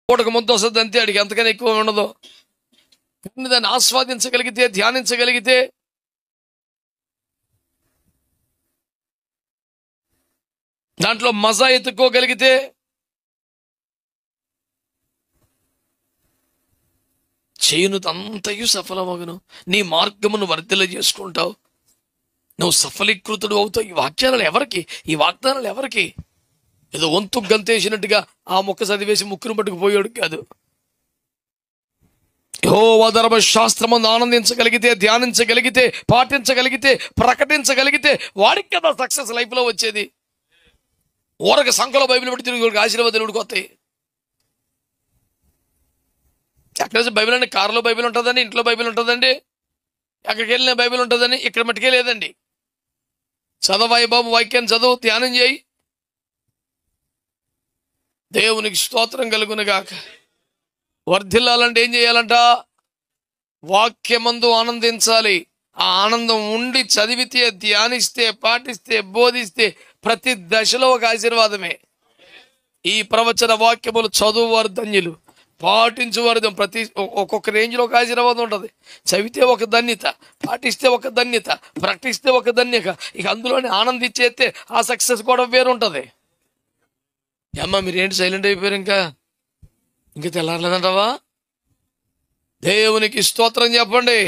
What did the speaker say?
పూటకు ముద్ద వస్తుంది అంతే, అడిగి ఎంతకైనా ఎక్కువ ఉండదు. కానీ దాన్ని ఆస్వాదించగలిగితే, ధ్యానించగలిగితే, దాంట్లో మజా ఎత్తుకోగలిగితే చేయునుదంతయు సఫలమగును. నీ మార్గమును వర్ధిల్ల చేసుకుంటావు, నువ్వు సఫలీకృతుడు అవుతావు. ఈ వాక్యాలు ఎవరికి? ఈ వాగ్దానాలు ఎవరికి? ఏదో వంతు గంతేసినట్టుగా ఆ మొక్క చదివేసి ముక్కును పట్టుకుపోయాడు కాదు. యెహోవా ధర్మశాస్త్రమును ఆనందించగలిగితే, ధ్యానించగలిగితే, పాటించగలిగితే, ప్రకటించగలిగితే వాడికి కదా సక్సెస్ లైఫ్లో వచ్చేది. ఊరక సంఖలో బైబిల్ పెట్టి తిరిగి ఆశీర్వాదాలు వస్తాయి. ఎక్కడ బైబిల్ అండి? కారులో బైబిల్ ఉంటుందండి, ఇంట్లో బైబిల్ ఉంటుందండి, ఎక్కడికి వెళ్ళిన బైబిల్ ఉంటుందని. ఇక్కడ మట్టుకే లేదండి. చదవాయి బాబు, వాక్యాన్ని చదువు, ధ్యానం చేయి. దేవునికి స్తోత్రం కలుగునుగాక. వర్ధిల్లాలంటే ఏం చేయాలంట? వాక్యమందు ఆనందించాలి. ఆ ఆనందం ఉండి చదివితే, ధ్యానిస్తే, పాటిస్తే, బోధిస్తే ప్రతి దశలో ఒక ఆశీర్వాదమే. ఈ ప్రవచన వాక్యములు చదువువారు ధన్యులు, పాటించువారు ప్రతి ఒక్కొక్క రేంజ్లో ఒక ఆశీర్వాదం ఉంటుంది. చదివితే ఒక ధన్యత, పాటిస్తే ఒక ధన్యత, ప్రకటిస్తే ఒక ధన్యత. ఇక అందులోనే ఆనందించేస్తే ఆ సక్సెస్ కూడా వేరుంటుంది. అమ్మా మీరేంటి సైలెంట్ అయిపోయారు? ఇంకా తెల్లారలేదంటావా? దేవునికి స్తోత్రం చెప్పండి.